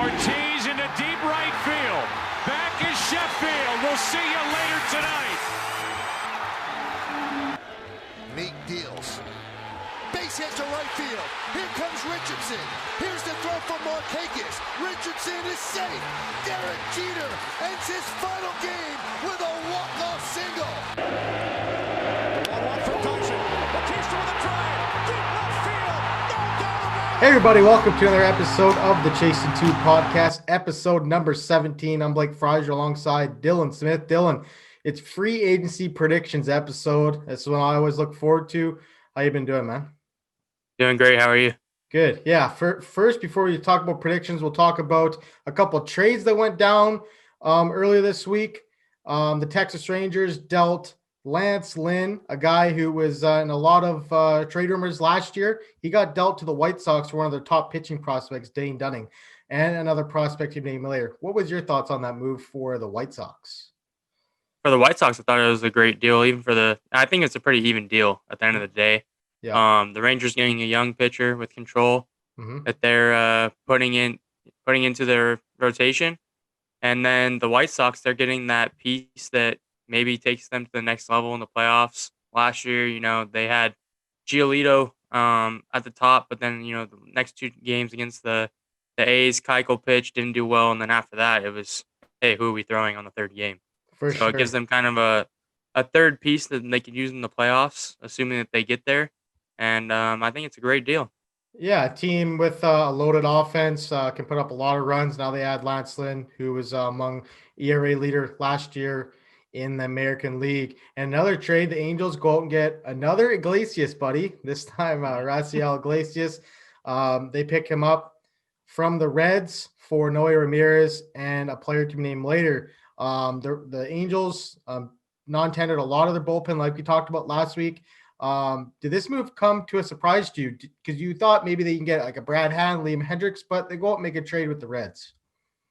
Ortiz into deep right field. Back is Sheffield. We'll see you later tonight. Meek deals. Base hit to right field. Here comes Richardson. Here's the throw from Markakis. Richardson is safe. Derek Jeter ends his final game with a walk-off single. 1-1 for Tyson. Batista with a drive. Deep left field. No doubt about it. Hey everybody, welcome to another episode of the Chasing 2 podcast, episode number 17. I'm Blake Frazier alongside Dylan Smith. Dylan, it's free agency predictions episode. That's what I always look forward to. How you been doing, man? Doing great. How are you? Good. Yeah. First, before we talk about predictions, we'll talk about a couple of trades that went down earlier this week. The Texas Rangers dealt Lance Lynn, a guy who was in a lot of trade rumors last year. He got dealt to the White Sox for one of their top pitching prospects, Dane Dunning, and another prospect you named later. What was your thoughts on that move for the White Sox? For the White Sox, I thought it was a great deal. I think it's a pretty even deal at the end of the day. Yeah. The Rangers getting a young pitcher with control that they're putting into their rotation, and then the White Sox, they're getting that piece that maybe takes them to the next level in the playoffs. Last year, they had Giolito at the top, but then the next two games against the A's, Keuchel pitched, didn't do well, and then after that, it was, hey, who are we throwing on the third game? For So sure. it gives them kind of a third piece that they could use in the playoffs, assuming that they get there. And I think it's a great deal. Yeah, a team with a loaded offense can put up a lot of runs. Now they add Lance Lynn, who was among ERA leader last year in the American League. And another trade, the Angels go out and get another Iglesias, buddy. This time, Raciel Iglesias. They pick him up from the Reds for Noe Ramirez and a player to be named later. The Angels non-tendered a lot of their bullpen, like we talked about last week. Did this move come to a surprise to you? Because you thought maybe they can get like a Brad Hand, Liam Hendricks, but they go out and make a trade with the Reds.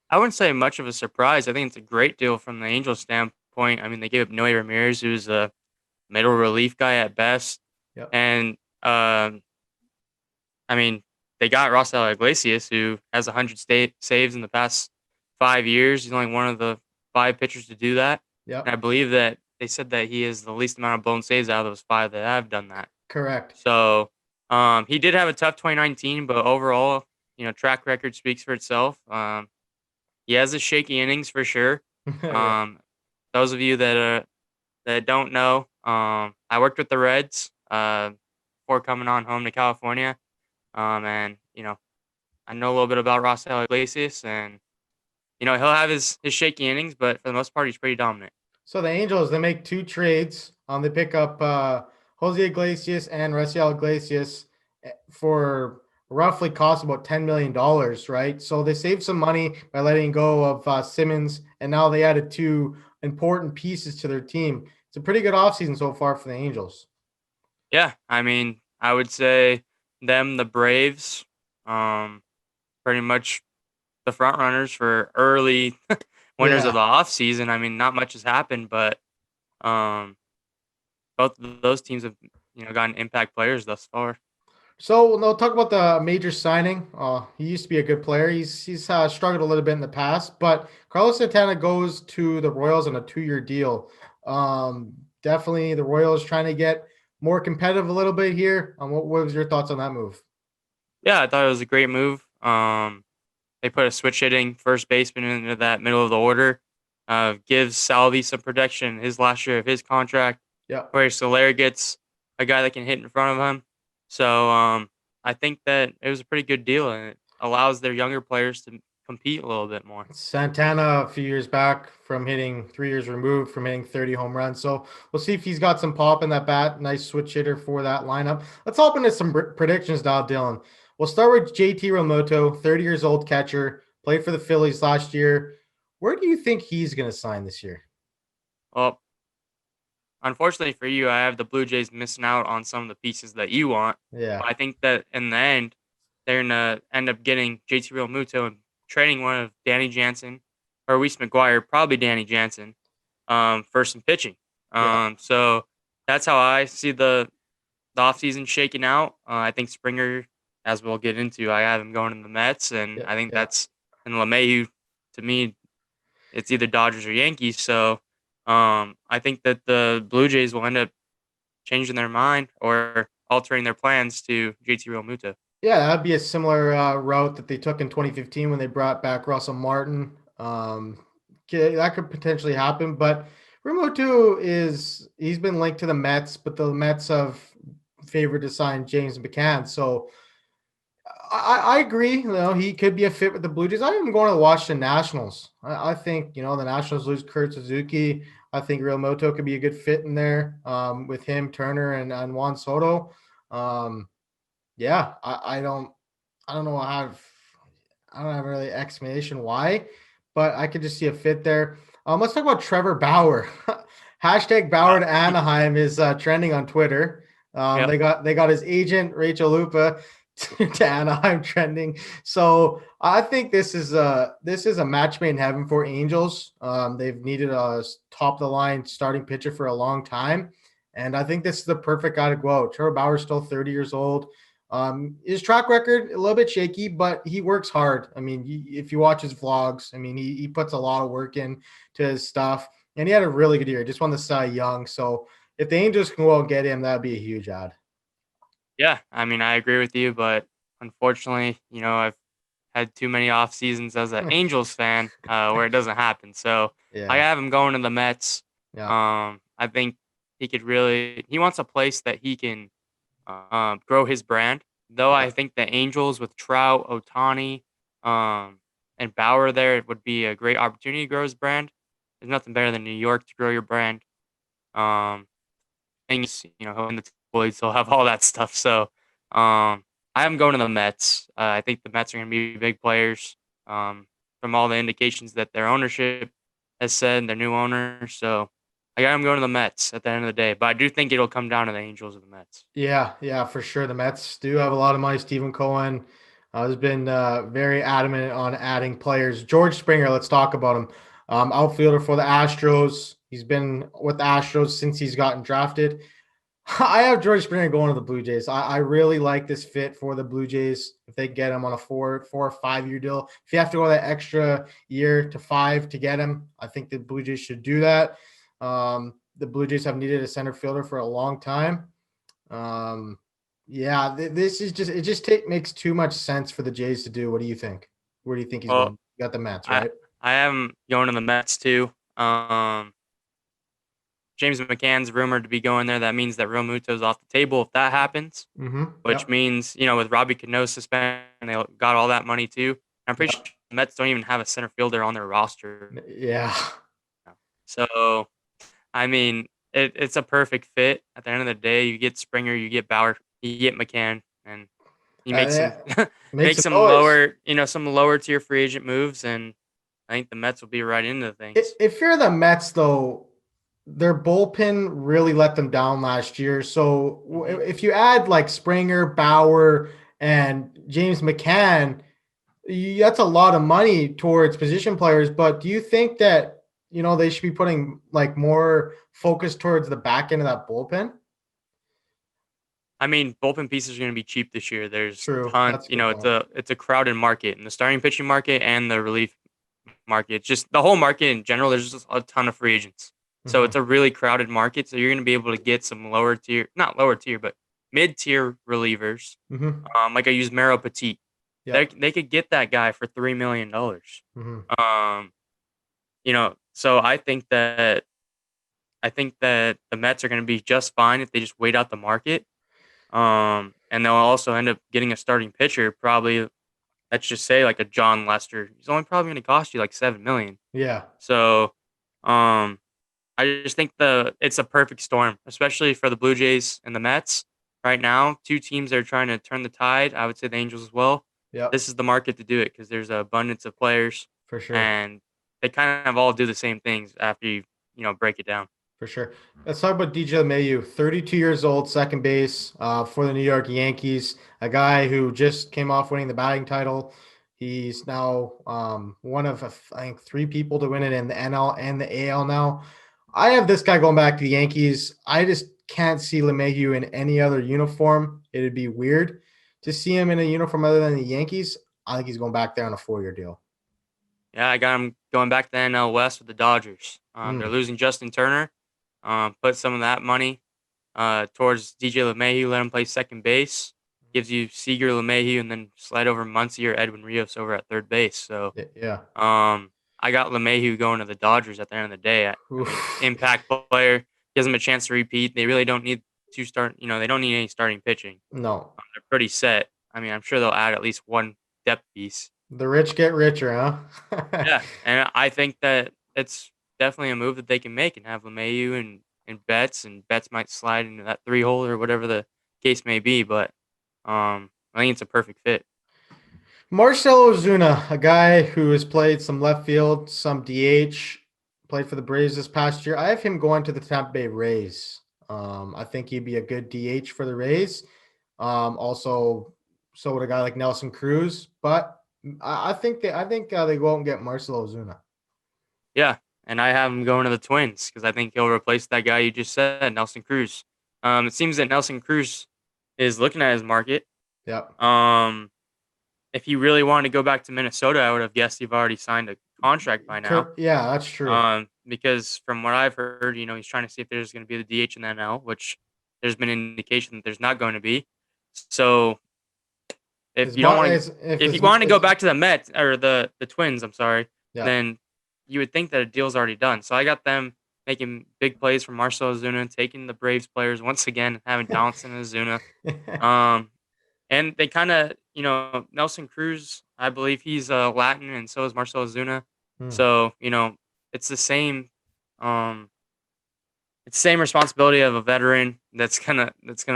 I wouldn't say much of a surprise. I think it's a great deal from the Angels standpoint. I mean, they gave up Noe Ramirez, who's a middle relief guy at best. Yep. And, they got Raciel Iglesias, who has 100 saves in the past 5 years. He's only one of the 5 pitchers to do that. Yep. And I believe that they said that he is the least amount of blown saves out of those 5 that have done that. Correct. So he did have a tough 2019, but overall, track record speaks for itself. He has his shaky innings for sure. Those of you that don't know, I worked with the Reds before coming on home to California, and I know a little bit about Raciel Iglesias, and he'll have his shaky innings, but for the most part, he's pretty dominant. So the Angels, they make 2 trades. They pick up Jose Iglesias and Raciel Iglesias for roughly cost about $10 million, right? So they saved some money by letting go of Simmons, and now they added 2 important pieces to their team. It's a pretty good offseason so far for the Angels. Yeah, I would say them, the Braves, pretty much the front runners for early winners of the offseason. Not much has happened, but both of those teams have gotten impact players thus far. So we'll talk about the major signing. He used to be a good player. He's struggled a little bit in the past, but Carlos Santana goes to the Royals on a 2-year deal. Definitely the Royals trying to get more competitive a little bit here. What was your thoughts on that move? Yeah, I thought it was a great move. They put a switch hitting first baseman into that middle of the order. Gives Salvi some protection his last year of his contract. Yeah. Where Soler gets a guy that can hit in front of him. So I think that it was a pretty good deal, and it allows their younger players to compete a little bit more. Santana a few years back from hitting 3 years removed from hitting 30 home runs. So we'll see if he's got some pop in that bat. Nice switch hitter for that lineup. Let's hop into some predictions now, Dylan. We'll start with JT Realmuto, 30 years old catcher, played for the Phillies last year. Where do you think he's going to sign this year? Well, unfortunately for you, I have the Blue Jays missing out on some of the pieces that you want. Yeah. But I think that in the end, they're going to end up getting JT Realmuto and trading one of Danny Jansen or Reese McGuire, probably Danny Jansen, for some pitching. So that's how I see the offseason shaking out. I think Springer, as we'll get into, I have him going in the Mets, and I think that's and LeMahieu, to me, it's either Dodgers or Yankees. So I think that the Blue Jays will end up changing their mind or altering their plans to JT Realmuto. Yeah, that'd be a similar route that they took in 2015 when they brought back Russell Martin. That could potentially happen, but Realmuto he's been linked to the Mets, but the Mets have favored to sign James McCann. So I agree. He could be a fit with the Blue Jays. I'm even going to watch the Nationals. I think the Nationals lose Kurt Suzuki. I think Realmuto could be a good fit in there with him, Turner, and Juan Soto. Yeah, I don't know. I don't have really explanation why, but I could just see a fit there. Let's talk about Trevor Bauer. Hashtag Bauer to Anaheim is trending on Twitter. Yep. They got his agent Rachel Lupa to Anaheim trending. So I think this is a match made in heaven for Angels. They've needed a top of the line starting pitcher for a long time, and I think this is the perfect guy to go out. Trevor Bauer's still 30 years old. His track record a little bit shaky, but he works hard. I mean, if you watch his vlogs, I mean, he puts a lot of work in to his stuff, and he had a really good year. Just won the Cy Young. So if the Angels can go out and get him, that'd be a huge ad. Yeah, I mean, I agree with you, but unfortunately, I've had too many off seasons as an Angels fan where it doesn't happen. So I Yeah, have him going to the Mets. yeah, I think he wants a place that he can grow his brand. Though yeah, I think the Angels with Trout, Otani, and Bauer there would be a great opportunity to grow his brand. There's nothing better than New York to grow your brand. Um, things, in the tabloids, they'll have all that stuff. So, I am going to the Mets. I think the Mets are going to be big players. From all the indications that their ownership has said, their new owner. So, I got him going to the Mets at the end of the day. But I do think it'll come down to the Angels or the Mets. yeah, for sure. The Mets do have a lot of money. Stephen Cohen has been very adamant on adding players. George Springer, let's talk about him. Outfielder for the Astros. He's been with the Astros since he's gotten drafted. I have George Springer going to the Blue Jays. I really like this fit for the Blue Jays. If they get him on a 4 or 5 year deal, if you have to go that extra year to 5 to get him, I think the Blue Jays should do that. The Blue Jays have needed a center fielder for a long time. Um, yeah, this is makes too much sense for the Jays to do. What do you think? Where do you think he's Well, going? You got the Mets, I right? I am going to the Mets too. James McCann's rumored to be going there. That means that Realmuto's off the table if that happens, Mm-hmm. which Yep. means, with Robbie Cano suspended, they got all that money too. I'm pretty sure Yep. the Mets don't even have a center fielder on their roster Yeah. now. So, I mean, it's a perfect fit. At the end of the day, you get Springer, you get Bauer, you get McCann, and you make some Yeah. Make make some some noise. lower tier free agent moves, and I think the Mets will be right into things. If you're the Mets, though, their bullpen really let them down last year. So hmm if you add like Springer, Bauer, and James McCann, that's a lot of money towards position players. But do you think that they should be putting like more focus towards the back end of that bullpen? I mean, bullpen pieces are going to be cheap this year. There's True, ton, that's a good point. it's a crowded market in the starting pitching market and the relief market. It's just the whole market in general. There's just a ton of free agents, so Hmm. it's a really crowded market. So you're going to be able to get some lower tier, not lower tier, but mid tier relievers. Hmm. Like I used Mero Petit. Yep. They could get that guy for $3 million. Hmm. Um, so I think that the Mets are going to be just fine if they just wait out the market. And they'll also end up getting a starting pitcher, probably, let's just say, like a John Lester. He's only probably going to cost you like 7 million. Yeah. So, um, I just think it's a perfect storm, especially for the Blue Jays and the Mets right now. Two teams that are trying to turn the tide. I would say the Angels as well. Yep. This is the market to do it because there's an abundance of players, For sure. and they kind of all do the same things after you break it down. For sure. Let's talk about DJ LeMahieu, 32 years old, second base for the New York Yankees, a guy who just came off winning the batting title. He's now one of, I think, 3 people to win it in the NL and the AL now. I have this guy going back to the Yankees. I just can't see LeMahieu in any other uniform. It'd be weird to see him in a uniform other than the Yankees. I think he's going back there on a 4 year deal. Yeah, I got him going back to the NL West with the Dodgers. They're Mm, losing Justin Turner. Put some of that money towards DJ LeMahieu, let him play second base. Gives you Seager, LeMahieu, and then slide over Muncy or Edwin Rios over at third base. So yeah. um, I got LeMahieu going to the Dodgers at the end of the day. I mean, Oof. impact player, gives them a chance to repeat. They really don't need to start. They don't need any starting pitching. No. They're pretty set. I mean, I'm sure they'll add at least one depth piece. The rich get richer, huh? Yeah, and I think that it's definitely a move that they can make and have LeMahieu and Betts might slide into that 3 hole or whatever the case may be. But I think it's a perfect fit. Marcell Ozuna, a guy who has played some left field, some DH, played for the Braves this past year. I have him going to the Tampa Bay Rays. I think he'd be a good DH for the Rays. Also, so would a guy like Nelson Cruz, but I think they go out and get Marcell Ozuna. Yeah, and I have him going to the Twins because I think he'll replace that guy you just said, Nelson Cruz. It seems that Nelson Cruz is looking at his market. Yep. Um, if he really wanted to go back to Minnesota, I would have guessed he've already signed a contract by now. Yeah, that's true. Because from what I've heard, he's trying to see if there's going to be the DH in the NL, which there's been indication that there's not going to be. So if Is you don't my want to, is if if is you want to go is back to the Mets or the Twins, I'm sorry, yeah. then you would think that a deal's already done. So I got them making big plays for Marcell Ozuna, taking the Braves players once again, having Donaldson and Ozuna. Um, and they kind of, Nelson Cruz, I believe he's Latin, and so is Marcell Ozuna. Hmm. So it's the same. Um, it's the same responsibility of a veteran that's gonna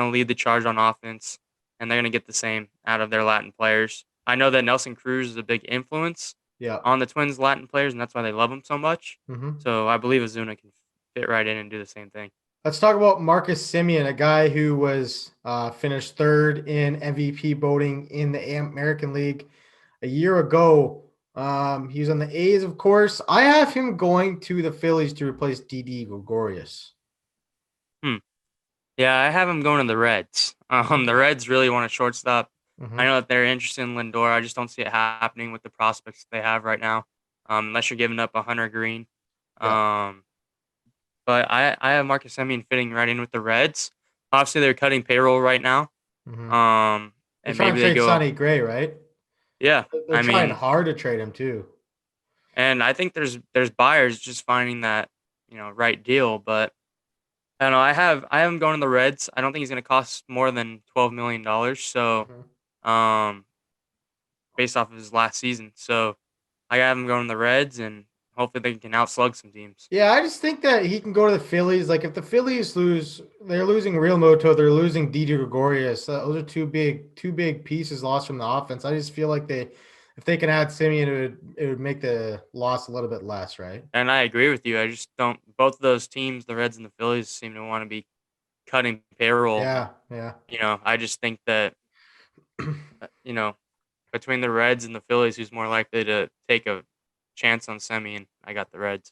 lead the charge on offense, and they're gonna get the same out of their Latin players. I know that Nelson Cruz is a big influence Yeah. on the Twins' Latin players, and that's why they love him so much. Hmm. So I believe Ozuna can fit right in and do the same thing. Let's talk about Marcus Simeon, a guy who was finished third in MVP voting in the American League a year ago. He was on the A's, of course. I have him going to the Phillies to replace Didi Gregorius. Hmm. Yeah, I have him going to the Reds. The Okay. Reds really want a shortstop. I Hmm. know that they're interested in Lindor. I just don't see it happening with the prospects they have right now, unless you're giving up a Hunter Green. Yeah. Um, but I have Marcus Semien fitting right in with the Reds. Obviously, they're cutting payroll right now. Hmm. Um, They're and trying maybe to they trade go, Sonny Gray, right? yeah. They're I trying mean, hard to trade him too. and I think there's buyers just finding that right deal. But I don't know. I have him going to the Reds. I don't think he's going to cost more than $12 million. So Mhm. um, based off of his last season. So I have him going to the Reds, and hopefully they can outslug some teams. Yeah, I just think that he can go to the Phillies. Like if the Phillies lose, they're losing Realmuto, they're losing Didi Gregorius. Those are two big pieces lost from the offense. I just feel like if they can add Simeon, it would make the loss a little bit less, right? And I agree with you. I just don't. Both of those teams, the Reds and the Phillies, seem to want to be cutting payroll, and Yeah, yeah. I just think that between the Reds and the Phillies, who's more likely to take a chance on Semi? And I got the Reds.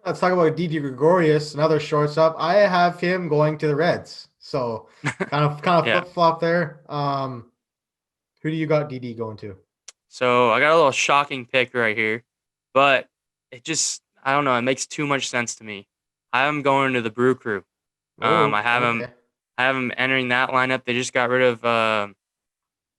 Let's talk about Didi Gregorius, another shortstop. I have him going to the Reds. So kind of Yeah. flip flop there. Who do you got Didi going to? So I got a little shocking pick right here, but it just I don't know. It makes too much sense to me. I have him going to the Brew Crew. I Oh, have him. okay. I have him entering that lineup. They just got rid of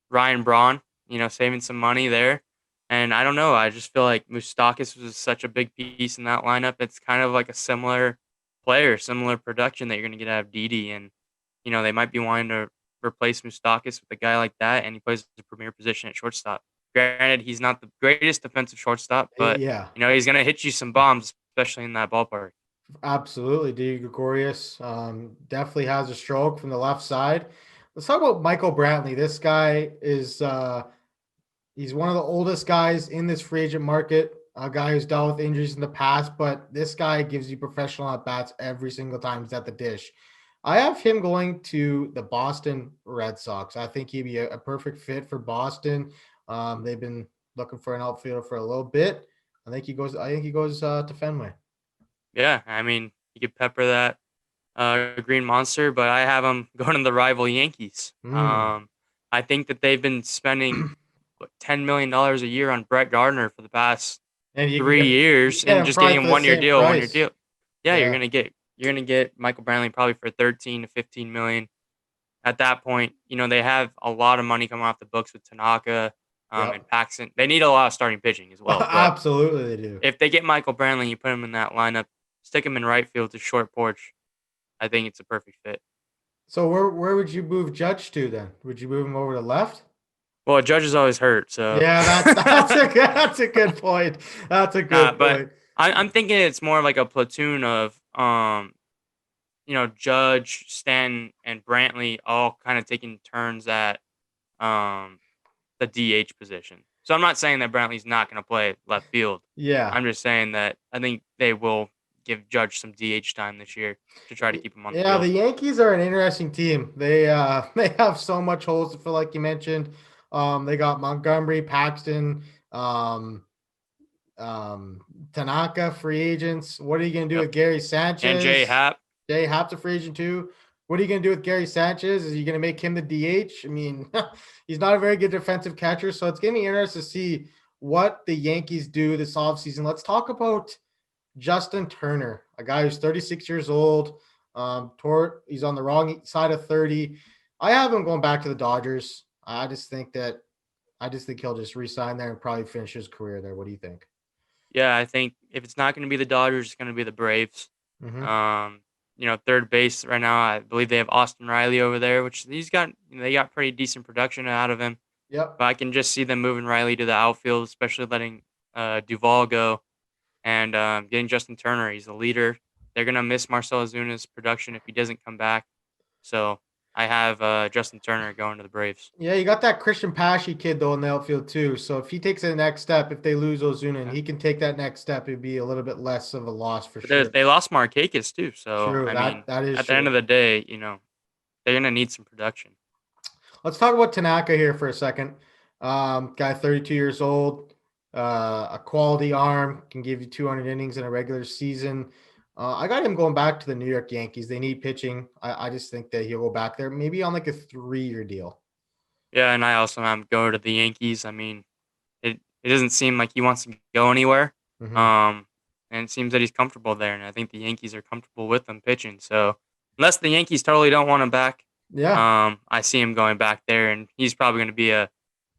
Ryan Braun. Saving some money there. And I don't know. I just feel like Moustakis was such a big piece in that lineup. It's kind of like a similar player, similar production that you're going to get out of Didi. And they might be wanting to replace Moustakis with a guy like that, and he plays the premier position at shortstop. Granted, he's not the greatest defensive shortstop, but Yeah. he's going to hit you some bombs, especially in that ballpark. Absolutely. D. Gregorius definitely has a stroke from the left side. Let's talk about Michael Brantley. This guy is he's one of the oldest guys in this free agent market, a guy who's dealt with injuries in the past, but this guy gives you professional at bats every single time he's at the dish. I have him going to the Boston Red Sox. I think he'd be a perfect fit for Boston. They've been looking for an outfielder for a little bit. I think he goes to Fenway. Yeah, I mean, you could pepper that Green Monster, but I have him going to the rival Yankees. Hmm. I think that they've been spending $10 million a year on Brett Gardner for the past And you can 3 years get and him just getting probably a for the same one year price. deal. Yeah, Yeah. you're gonna get Michael Brantley probably for 13 to 15 million. At that point, they have a lot of money coming off the books with Tanaka, and Yep. Paxton. They need a lot of starting pitching as well. But Absolutely, they do. if they get Michael Brantley, you put him in that lineup, stick him in right field to short porch. I think it's a perfect fit. So where would you move Judge to then? Would you move him over to left? Well, Judge is always hurt, so Yeah, that's a good point. That's a nah. good But point. I'm thinking it's more like a platoon of Judge, Stanton, and Brantley all kind of taking turns at um the DH position. So I'm not saying that Brantley's not going to play left field. Yeah. I'm just saying that I think they will give Judge some DH time this year to try to keep him on the Yeah, the field. Yankees are an interesting team. They they have so much holes to fill, like you mentioned. They got Montgomery, Paxton, um, um, Tanaka, free agents. What are you gonna do Yep. with Gary And Jay Sanchez? Happ. Jay Happ's a free agent too. What are you gonna do with Gary Sanchez? Is you gonna make him the DH? I mean, he's not a very good defensive catcher, so it's gonna be interesting to see what the Yankees do this offseason. Let's talk about Justin Turner, a guy who's 36 years old. He's on the wrong side of 30. I have him going back to the Dodgers. I just think he'll just resign there and probably finish his career there. What do you think? Yeah, I think if it's not going to be the Dodgers, it's going to be the Braves. Mm-hmm. Um, third base right now, I believe they have Austin Riley over there, which they got pretty decent production out of him. Yep. But I can just see them moving Riley to the outfield, especially letting Duvall go and getting Justin Turner. He's the leader. They're gonna miss Marcell Azuna's production if he doesn't come back. So I have Justin Turner going to the Braves. Yeah, you got that Christian Pashy kid though in the outfield too. So if he takes the next step, if they lose Ozuna and Yeah. he can take that next step, it'd be a little bit less of a loss for But sure. they lost Markakis too. So True. I That mean, that is at the end true. of the day, they're gonna need some production. Let's talk about Tanaka here for a second. Guy 32 years old, a quality arm, can give you 200 innings in a regular season. I got him going back to the New York Yankees. They need pitching. I just think that he'll go back there, maybe on like a 3-year deal. Yeah, and I also have him go to the Yankees. I mean, it doesn't seem like he wants to go anywhere. Mm-hmm. Um, and it seems that he's comfortable there, and I think the Yankees are comfortable with him pitching. So unless the Yankees totally don't want him back, Yeah. I see him going back there, and he's probably going to be a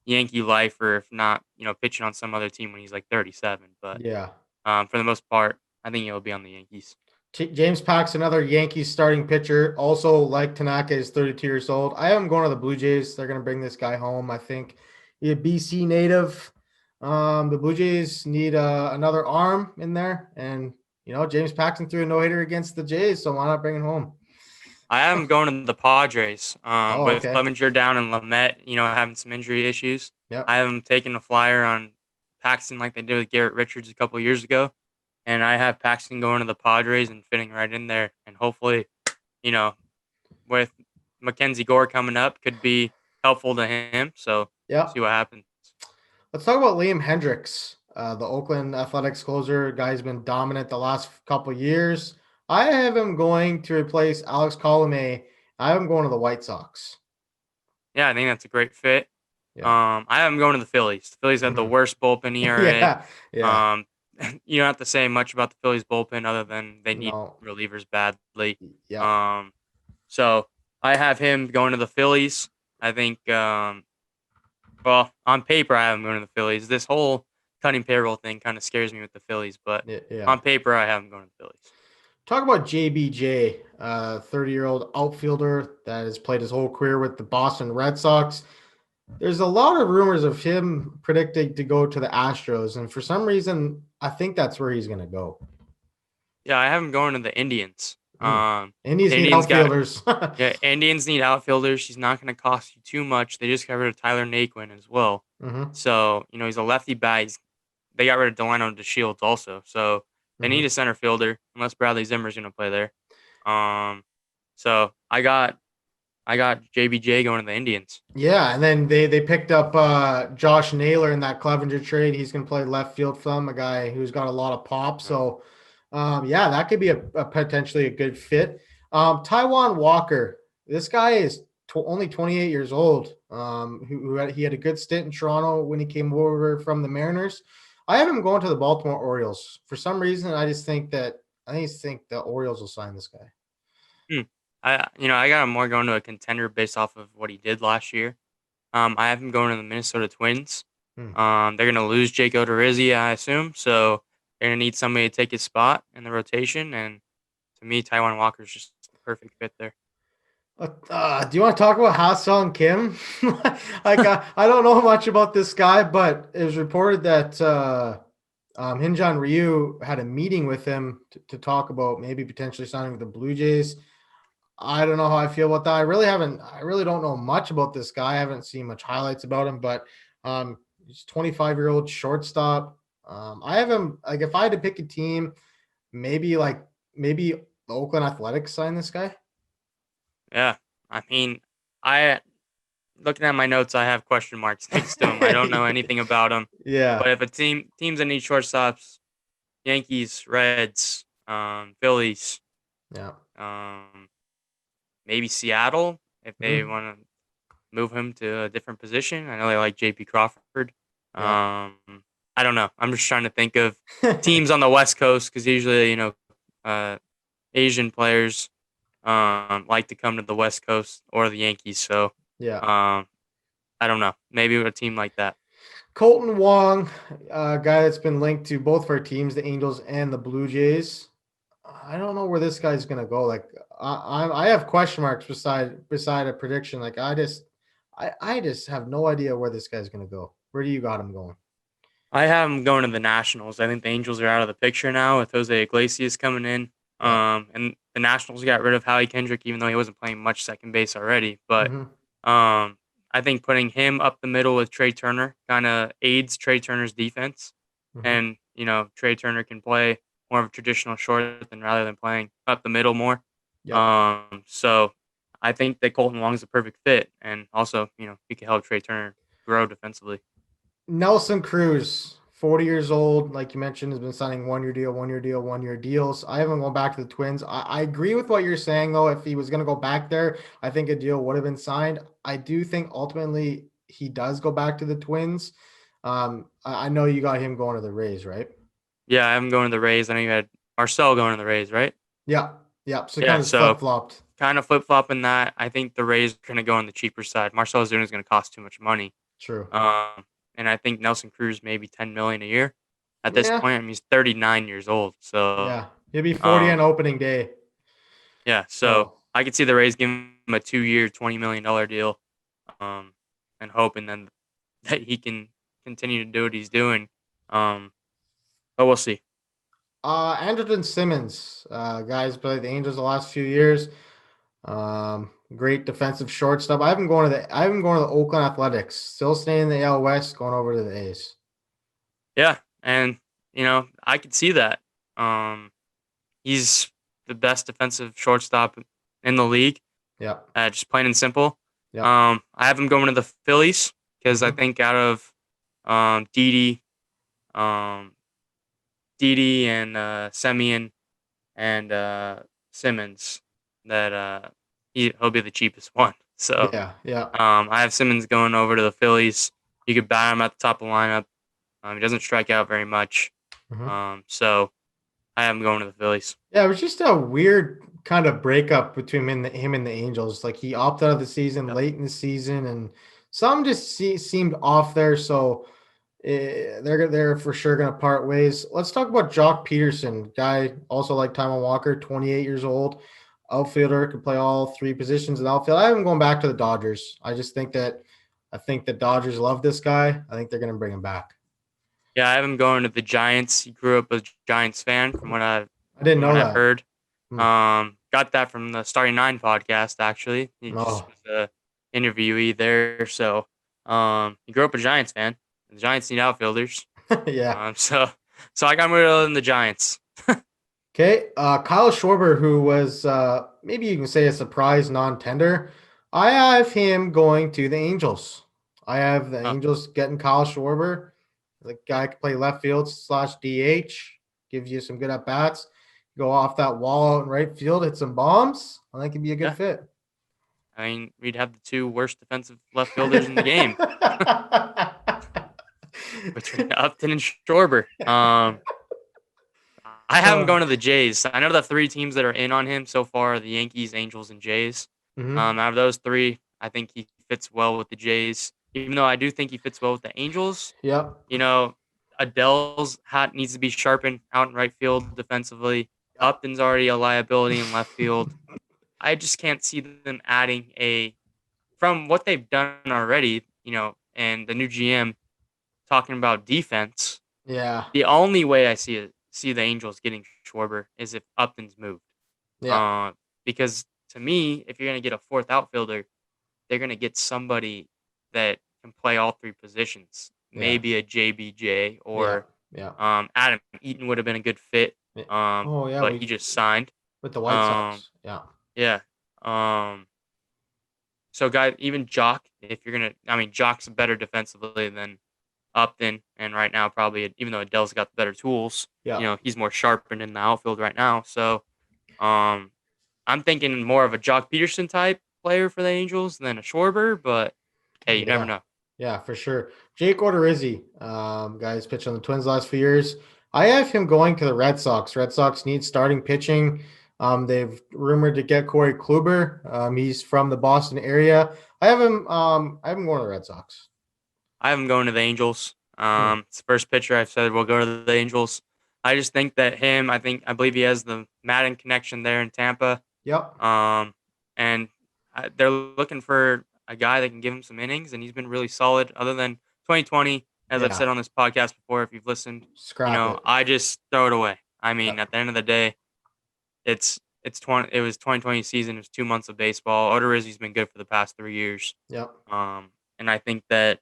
Yankee lifer, if not, pitching on some other team when he's like 37. But Yeah. for the most part, I think he'll be on the Yankees. James Paxton, another Yankees starting pitcher, also like Tanaka, is 32 years old. I am going to the Blue Jays. They're going to bring this guy home. I think he's a BC native. The Blue Jays need another arm in there, and James Paxton threw a no-hitter against the Jays, so why not bring him home? I have him going to the Padres Oh, with okay. Clevenger down and Lamette, having some injury issues. Yep. I have him taking a flyer on Paxton like they did with Garrett Richards a couple years ago. And I have Paxton going to the Padres and fitting right in there. And hopefully, you know, with Mackenzie Gore coming up, could be helpful to him. So Yep. see what happens. Let's talk about Liam Hendricks, the Oakland Athletics closer. Guy's been dominant the last couple years. I have him going to replace Alex Colomé. I have him going to the White Sox. Yeah, I think that's a great fit. Yeah. I have him going to the Phillies. The Phillies have the Mhm. worst bullpen ERA. Yeah. Yeah. You don't have to say much about the Phillies bullpen other than they need No. relievers badly. Yeah. So I have him going to the Phillies. I think, well, on paper, I have him going to the Phillies. This whole cutting payroll thing kind of scares me with the Phillies, but Yeah. on paper, I have him going to the Phillies. Talk about JBJ, 30-year-old outfielder that has played his whole career with the Boston Red Sox. There's a lot of rumors of him predicting to go to the Astros, and for some reason, I think that's where he's going to go. Yeah, I have him going to the Indians. Indians need outfielders. Indians need outfielders. He's not going to cost you too much. They just got rid of Tyler Naquin as well. Mm-hmm. So, he's a lefty bat. They got rid of Delano DeShields also. So they need a center fielder unless Bradley Zimmer's going to play there. So I got JBJ going to the Indians. Yeah, and then they picked up Josh Naylor in that Clevenger trade. He's going to play left field for them, a guy who's got a lot of pop. So, yeah, that could be a potentially a good fit. Taijuan Walker, this guy is only 28 years old. He had a good stint in Toronto when he came over from the Mariners. I have him going to the Baltimore Orioles. For some reason, I just think the Orioles will sign this guy. Hmm. I got him more going to a contender based off of what he did last year. I have him going to the Minnesota Twins. Hmm. They're gonna lose Jake Odorizzi, I assume, so they're gonna need somebody to take his spot in the rotation. And to me, Taiwan Walker's just the perfect fit there. Do you want to talk about Ha-Seong Kim? I don't know much about this guy, but it was reported that Hyunjin Ryu had a meeting with him to talk about maybe potentially signing with the Blue Jays. I don't know how I feel about that. I really don't know much about this guy. I haven't seen much highlights about him, but he's 25-year-old shortstop. I have him like if I had to pick a team, maybe the Oakland Athletics sign this guy. Yeah, I mean, I looking at my notes, I have question marks next to him. I don't know anything about him, Yeah. but if a teams that need shortstops, Yankees, Reds, Phillies, Yeah. um, maybe Seattle, if they Mhm. want to move him to a different position. I know they like JP Crawford. Yeah. Um, I don't know. I'm just trying to think of teams on the West Coast because usually, uh, Asian players like to come to the West Coast or the Yankees. So Yeah. um, I don't know. Maybe a team like that. Colton Wong, a guy that's been linked to both of our teams, the Angels and the Blue Jays. I don't know where this guy's gonna go. Like I have question marks beside a prediction. Like I just have no idea where this guy's gonna go. Where do you got him going? I have them going to the Nationals. I think the Angels are out of the picture now with Jose Iglesias coming in. Yeah. And the Nationals got rid of Howie Kendrick, even though he wasn't playing much second base already. But Mm-hmm. I think putting him up the middle with Trey Turner kind of aids Trey Turner's defense. Mm-hmm. And, Trey Turner can play more of a traditional short than rather than playing up the middle more. Yep. So I think that Colton Wong's a perfect fit. And also, he can help Trey Turner grow defensively. Nelson Cruz, 40 years old, like you mentioned, has been signing 1 year deal, 1 year deal, 1 year deals. I haven't gone back to the Twins. I agree with what you're saying, though. If he was going to go back there, I think a deal would have been signed. I do think ultimately he does go back to the Twins. I know you got him going to the Rays, right? Yeah, I'm going to the Rays. I know you had Marcel going to the Rays, right? Yeah. Yeah. So Yeah, kind of so flip flopped. kind of flip flopping that. I think the Rays are going to go on the cheaper side. Marcel Ozuna is going to cost too much money. True. And I think Nelson Cruz maybe 10 million a year at this Yeah. point. I mean, he's 39 years old. So, Yeah. He'll be 40 on um, opening day. yeah, so So I could see the Rays giving him a 2-year, $20 million deal, and hoping then that he can continue to do what he's doing. Um, but we'll see. Andrelton Simmons, guys played the Angels the last few years. Great defensive shortstop. I haven't going to the Oakland Athletics. Still staying in the AL West, going over to the A's. Yeah, and I could see that. Um, he's the best defensive shortstop in the league. Yep. Just plain and simple. Yep. I have him going to the Phillies because I Mm-hmm. think out of Didi, um, Didi and Semien and Simmons, that he'll be the cheapest one. So Yeah. Yeah. I have Simmons going over to the Phillies. You could bat him at the top of the lineup. He doesn't strike out very much. Mm-hmm. So I have him going to the Phillies. Yeah, it was just a weird kind of breakup between him and the Angels. Like he opted out of the season Yep. late in the season, and some just seemed off there. So they're for sure going to part ways. Let's talk about Jock Peterson, guy also like Taiwan Walker, 28 years old, outfielder, could play all three positions in outfield. I have him going back to the Dodgers. I think the Dodgers love this guy. I think they're going to bring him back. Yeah, I have him going to the Giants. He grew up a Giants fan, I didn't from know what I've that. heard. Hmm. Got that from the Starting Nine podcast. Actually, he just Oh, was a interviewee there. So, he grew up a Giants fan. The Giants need outfielders. yeah. So I got him in the Giants. Okay, Kyle Schwarber, who was maybe you can say a surprise non-tender. I have him going to the Angels. I have the Oh, Angels getting Kyle Schwarber. The guy can play left field / DH, gives you some good at bats. Go off that wall out in right field, hit some bombs. I think he'd be a good yeah. fit. I mean, we'd have the two worst defensive left fielders in the game. between Upton and Schwarber. I have him Uh, going to the Jays. I know the three teams that are in on him so far are the Yankees, Angels, and Jays. mhm. Out of those three, I think he fits well with the Jays. Even though I do think he fits well with the Angels, Yep. you know, Adele's hat needs to be sharpened out in right field defensively. Yep. Upton's already a liability in left field. I just can't see them adding from what they've done already, and the new GM talking about defense. Yeah. The only way I see the Angels getting Schwarber is if Upton's moved. Yeah. Uh, because to me, if you're gonna get a fourth outfielder, they're gonna get somebody that can play all three positions. Yeah. Maybe a JBJ Yeah. or Yeah. Adam Eaton would have been a good fit. Yeah. Oh yeah, But he just signed. with the White Um, Sox. Yeah. yeah. Um, so guy, even Jock, if you're gonna, I mean, Jock's better defensively than Upton, and right now probably even though Adele's got the better tools, Yeah. he's more sharpened in the outfield right now. So, um, I'm thinking more of a Jock Peterson type player for the Angels than a Schwarber, but hey, you never Yeah. know. Yeah, for sure. Jake Odorizzi, guys pitched on the Twins last few years. I have him going to the Red Sox. Red Sox need starting pitching. They've rumored to get Corey Kluber. He's from the Boston area. I have him going to the Red Sox. I have him going to the Angels. Hmm. It's the first pitcher I've said will go to the Angels. I just think that I believe he has the Madden connection there in Tampa. Yep. Um, and they're looking for a guy that can give him some innings, and he's been really solid. Other than 2020, as I've Yeah. said on this podcast before, if you've listened, Scrap it. I just throw it away. I mean, Yep. at the end of the day, it's 20. It was 2020 season. It was 2 months of baseball. Odorizzi's been good for the past 3 years. Yep. And I think that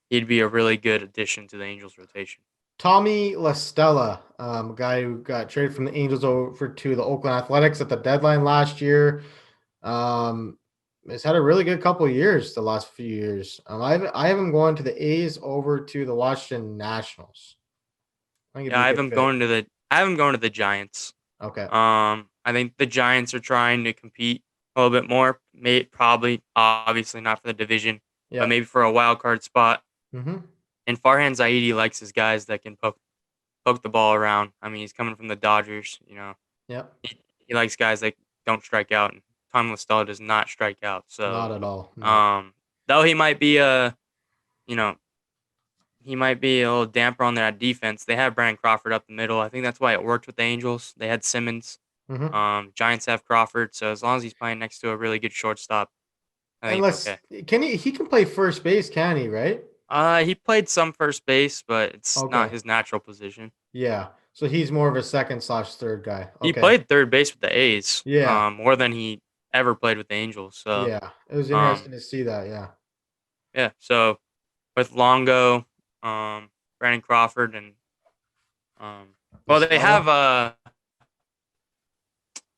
he'd be a really good addition to the Angels rotation. Tommy La Stella, a guy who got traded from the Angels over to the Oakland Athletics at the deadline last year. Has had a really good couple of years the last few years. I have him going to the A's over to the Washington Nationals. I think it'd Yeah, be a good fit. I have him going to the Giants. Okay. I think the Giants are trying to compete a little bit more. Probably, obviously not for the division, but Yep. maybe for a wild card spot. Mm-hmm. And Farhan Zaidi likes his guys that can poke the ball around. I mean, he's coming from the Dodgers. Yep. He likes guys that don't strike out, and Tom La Stella does not strike out. So, Not at all. No. um, though you know, he might be a little damper on that defense. They have Brandon Crawford up the middle. I think that's why it worked with the Angels. They had Simmons. Mm-hmm. Giants have Crawford, so as long as he's playing next to a really good shortstop, I think it's Unless okay. he can play first base, can he? Right? He played some first base, but it's not Okay. his natural position. Yeah. So he's more of a second/third guy. He Okay. played third base with the A's, Yeah. more than he ever played with the Angels. So, Yeah. It was um, interesting to see that. Yeah. yeah. So with Longo, Brandon Crawford, and La well, they have Stella.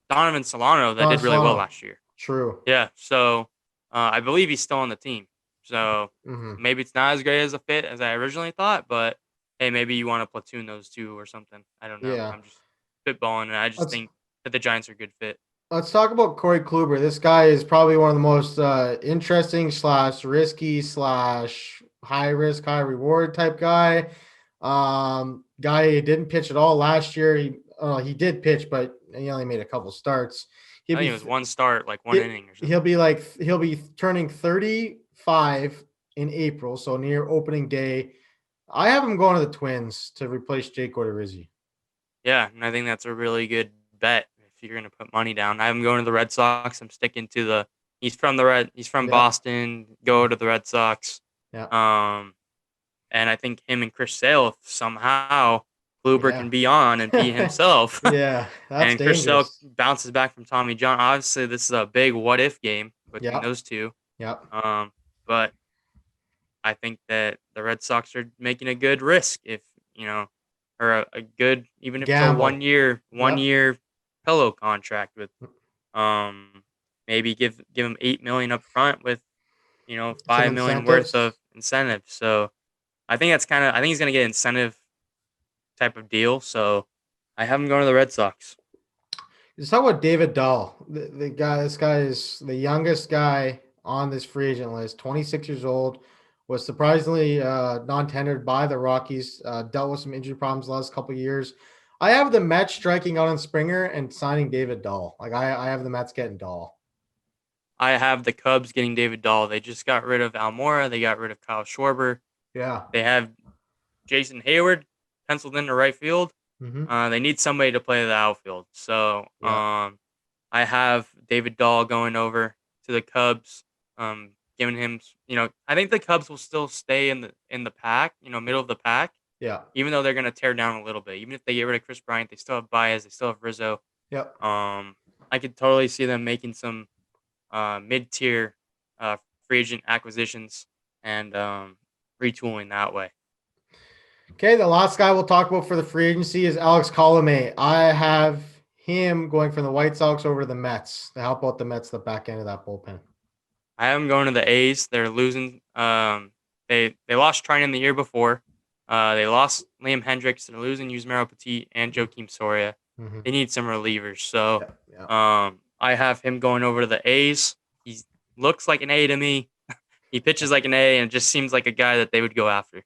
Donovan Solano that Don did really well Solano. last year. True. Yeah. So I believe he's still on the team. So Mm-hmm. maybe it's not as great as a fit as I originally thought, but hey, maybe you want to platoon those two or something. I don't know. Yeah. I'm just spitballing, and I just Let's think that the Giants are a good fit. let's talk about Corey Kluber. This guy is probably one of the most interesting slash risky slash high risk, high reward type guy. Guy who didn't pitch at all last year. He did pitch, but he only made a couple starts. He'll I think be it was one start, like one inning or something. he'll be turning 35 in April, so near opening day. I have him going to the Twins to replace Jake Odorizzi. Yeah, and I think that's a really good bet if you're going to put money down. I am going to the Red Sox. I'm sticking to the. He's from Yeah. Boston. Go to the Red Sox. Yeah. And I think him and Chris Sale, if somehow Kluber Yeah. can be on and be himself, Yeah, that's and Chris Sale dangerous. bounces back from Tommy John. Obviously, this is a big what if game between Yeah. those two. Yep. But I think that the Red Sox are making a good risk if or a good, even if it's a Gamble. one year pillow contract with maybe give him 8 million up front with Some 5 million worth of incentives. incentives. So I think I think he's gonna get incentive type of deal. So I have him going to the Red Sox. Let's talk about David Dahl. This guy is the youngest guy on this free agent list, 26 years old, was surprisingly non-tendered by the Rockies. Dealt with some injury problems the last couple of years. I have the Mets striking out on Springer and signing David Dahl. Like I have the Mets getting Dahl. I have the Cubs getting David Dahl. They just got rid of Almora. They got rid of Kyle Schwarber. Yeah. They have Jason Hayward penciled into right field. Mm-hmm. They need somebody to play the outfield. So Yeah. I have David Dahl going over to the Cubs, giving him. I think the Cubs will still stay in the pack, middle of the pack, Yeah. even though they're going to tear down a little bit. Even if they get rid of Chris Bryant, they still have Baez, they still have Rizzo. Yep. I could totally see them making some mid-tier free agent acquisitions and retooling that way. Okay, the last guy we'll talk about for the free agency is Alex Colomé. I have him going from the White Sox over to the Mets to help out the Mets, the back end of that bullpen. I have them going to the A's. They're losing. They lost Trinan the year before. They lost Liam Hendricks. They're losing Yusmeiro Petit and Joakim Soria. Mm-hmm. They need some relievers. So Yeah. I have him going over to the A's. He looks like an A to me. He pitches like an A and just seems like a guy that they would go after.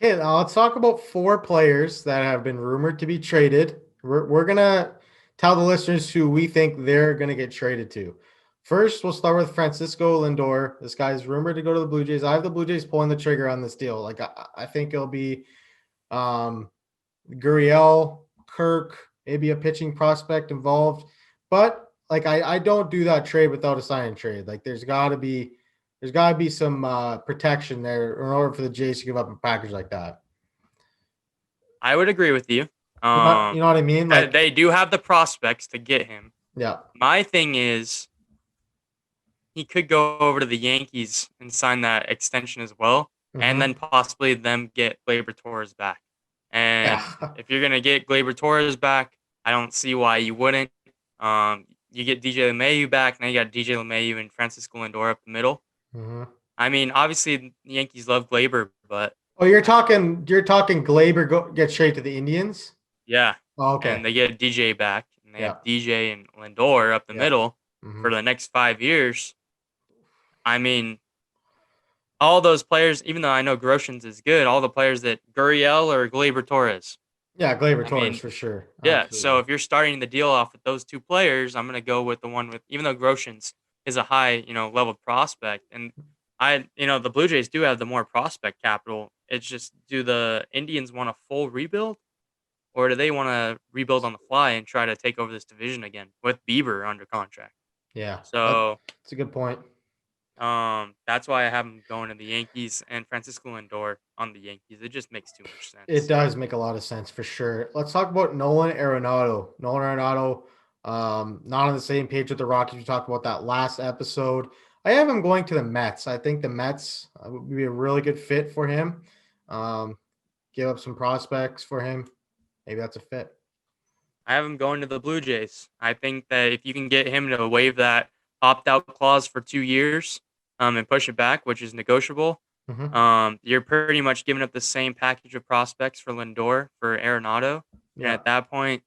Okay, now let's talk about 4 players that have been rumored to be traded. We're going to tell the listeners who we think they're going to get traded to. First, we'll start with Francisco Lindor. This guy's rumored to go to the Blue Jays. I have the Blue Jays pulling the trigger on this deal. Like, I think it'll be Gurriel, Kirk, maybe a pitching prospect involved. But, like, I don't do that trade without a sign and trade. Like, there's got to be some protection there in order for the Jays to give up a package like that. I would agree with you. You know what I mean? Like they do have the prospects to get him. Yeah. My thing is he could go over to the Yankees and sign that extension as well, and then possibly them get Gleyber Torres back. And if you're gonna get Gleyber Torres back, I don't see why you wouldn't. You get DJ LeMahieu back, now you got DJ LeMahieu and Francisco Lindor up the middle. I mean, obviously the Yankees love Gleyber, but you're talking Gleyber gets straight to the Indians? Yeah. Oh, okay. And they get DJ back, and they have DJ and Lindor up the middle for the next 5 years. I mean, all those players, even though I know Groshans is good, all the players that Gurriel or Gleyber Torres. Yeah, Gleyber Torres for sure. Yeah, Absolutely. so if you're starting the deal off with those 2 players, I'm going to go with the one with, even though Groshans is a high, level prospect. And the Blue Jays do have the more prospect capital. It's just, do the Indians want a full rebuild? Or do they want to rebuild on the fly and try to take over this division again with Bieber under contract? Yeah. So that's a good point. That's why I have him going to the Yankees and Francisco Lindor on the Yankees. It just makes too much sense. It does make a lot of sense for sure. Let's talk about Nolan Arenado. Not on the same page with the Rockies. We talked about that last episode. I have him going to the Mets. I think the Mets would be a really good fit for him. Give up some prospects for him. Maybe that's a fit. I have him going to the Blue Jays. I think that if you can get him to waive that opt-out clause for 2 years and push it back, which is negotiable, you're pretty much giving up the same package of prospects for Lindor, for Arenado. And at that point,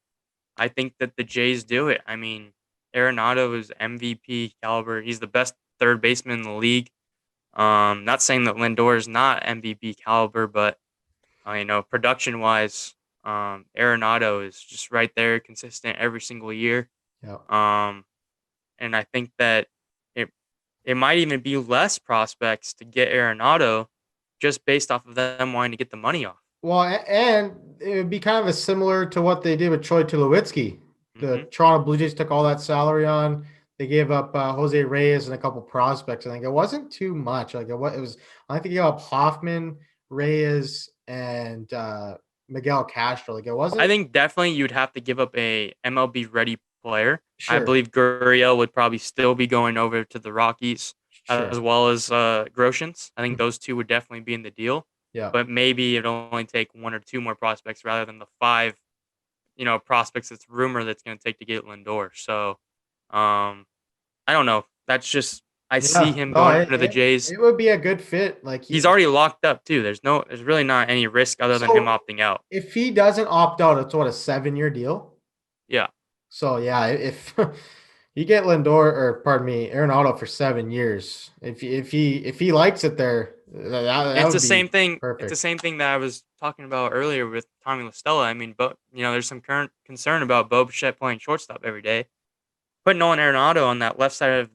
I think that the Jays do it. I mean, Arenado is MVP caliber. He's the best third baseman in the league. Not saying that Lindor is not MVP caliber, but production-wise, Arenado is just right there, consistent every single year. And I think that it might even be less prospects to get Arenado just based off of them wanting to get the money off. Well, and it would be kind of similar to what they did with Troy Tulowitzki. The Toronto Blue Jays took all that salary on. They gave up Jose Reyes and a couple prospects. I think it wasn't too much. Like it was. I think they gave up Hoffman, Reyes, and Miguel Castro. Like it wasn't. I think definitely you'd have to give up a MLB ready player. Sure. I believe Gurriel would probably still be going over to the Rockies, as well as Groshans. I think those 2 would definitely be in the deal. Yeah. But maybe it'll only take 1 or 2 more prospects rather than the 5, prospects it's rumored that's going to take to get Lindor. So, I don't know. That's just I see him going to the Jays. It would be a good fit. Like he's already locked up too. There's really not any risk other than him opting out. If he doesn't opt out, it's what, a 7-year deal? Yeah. So yeah, if you get Arenado for 7 years, if he likes it there, That It's would the be same thing. It's the perfect. same thing that I was talking about earlier with Tommy LaStella. I mean, but there's some current concern about Bo Bichette playing shortstop every day. Putting Nolan Arenado on that left side of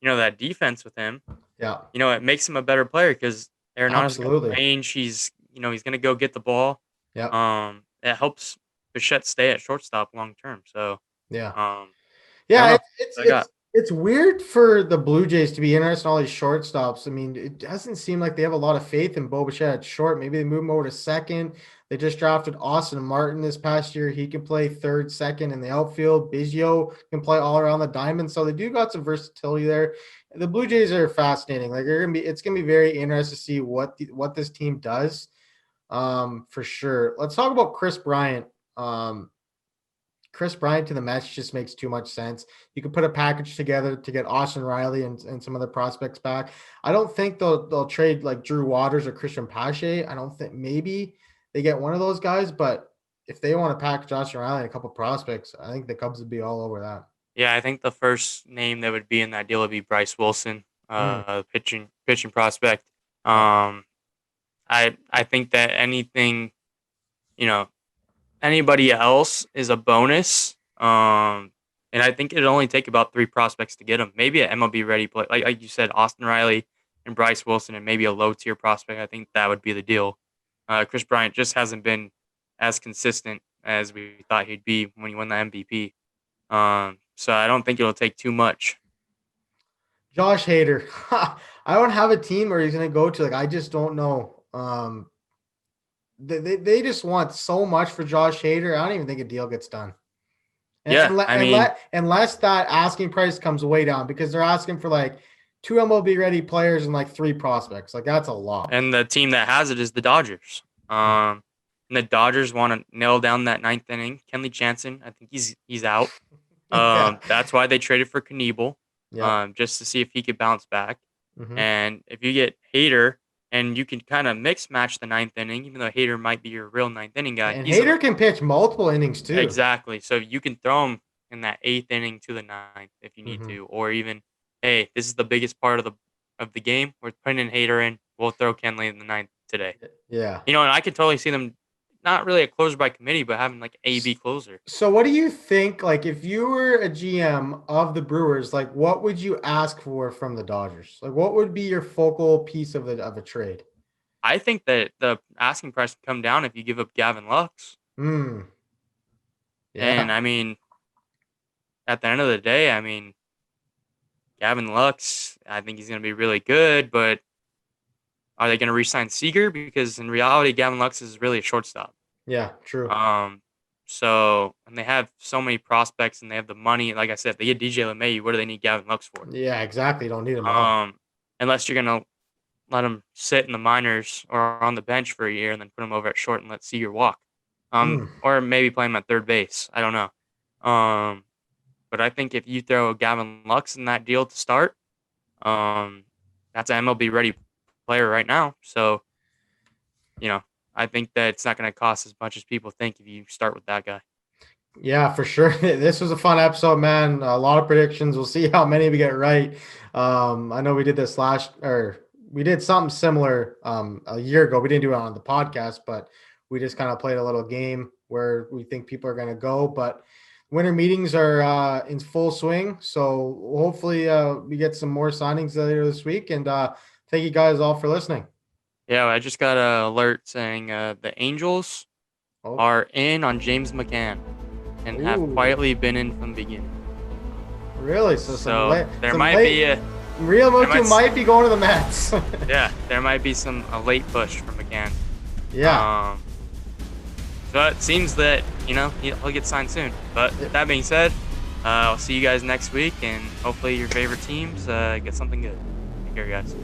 that defense with him, Yeah, it makes him a better player because Arenado's got absolutely. range. He's gonna go get the ball. Yeah, It helps Bichette stay at shortstop long term. So, yeah. I don't Yeah, know. it's I it's got it's weird for the Blue Jays to be interested in all these shortstops. I mean, it doesn't seem like they have a lot of faith in Bo Bichette at short. Maybe they move him over to second. They just drafted Austin Martin this past year. He can play third, second in the outfield. Biggio can play all around the diamond. So they do got some versatility there. The Blue Jays are fascinating. Like it's gonna be very interesting to see what this team does. For sure. Let's talk about Chris Bryant. Chris Bryant to the Mets just makes too much sense. You could put a package together to get Austin Riley and some other prospects back. I don't think they'll trade like Drew Waters or Christian Pache. I don't think maybe they get one of those guys, but if they want to package Austin Riley and a couple prospects, I think the Cubs would be all over that. Yeah, I think the first name that would be in that deal would be Bryce Wilson, Mm, pitching prospect. yeah. Um, I think that you know, anybody else is a bonus. And I think it'd only take about 3 prospects to get him. Maybe an MLB ready play, like you said, Austin Riley and Bryce Wilson, and maybe a low tier prospect. I think that would be the deal. Chris Bryant just hasn't been as consistent as we thought he'd be when he won the MVP. So I don't think it'll take too much. Josh Hader. I don't have a team where he's gonna go to. Like I just don't know. They just want so much for Josh Hader. I don't even think a deal gets done. And, Yeah, I mean, unless that asking price comes way down because they're asking for like 2 MLB ready players and like 3 prospects. Like that's a lot. and the team that has it is the Dodgers. And the Dodgers want to nail down that ninth inning. Kenley Jansen, I think he's out. Yeah. That's why they traded for Knievel, Yep. just to see if he could bounce back. Hmm. And if you get Hader, and you can kind of mix match the ninth inning, even though Hader might be your real ninth inning guy, And he's a Hader can pitch multiple innings too. exactly. So you can throw him in that eighth inning to the ninth if you need Hmm. to, or even, hey, this is the biggest part of the game. We're putting in Hader in. We'll throw Kenley in the ninth today. Yeah. And I could totally see them not really a closer by committee, but having like A B closer. So what do you think? Like if you were a GM of the Brewers, like what would you ask for from the Dodgers? Like what would be your focal piece of a trade? I think that the asking price can come down if you give up Gavin Lux. Hmm. And Yeah. I mean, at the end of the day, I mean, Gavin Lux, I think he's going to be really good, but are they going to re-sign Seager? Because in reality, Gavin Lux is really a shortstop. Yeah. True. Um, and they have so many prospects and they have the money. Like I said, if they get DJ LeMay, what do they need Gavin Lux for? Yeah. Exactly. Don't need them all. Unless you're going to let him sit in the minors or on the bench for a year and then put him over at short and let Seager walk. Hmm. Or maybe play him at third base. I don't know. But I think if you throw Gavin Lux in that deal to start, that's an MLB ready player right now. So, I think that it's not going to cost as much as people think if you start with that guy. Yeah, for sure. This was a fun episode, man. A lot of predictions. We'll see how many we get right. I know we did this we did something similar a year ago. We didn't do it on the podcast, but we just kind of played a little game where we think people are going to go. But winter meetings are in full swing. So hopefully we get some more signings later this week. And thank you guys all for listening. Yeah, I just got an alert saying the Angels Oh, are in on James McCann and have Ooh. quietly been in from the beginning. really? So There might be Realmuto might be going to the Mets. there might be a late push from McCann. Yeah. So it seems that he'll get signed soon. But that being said, I'll see you guys next week, and hopefully your favorite teams get something good. Take care, guys.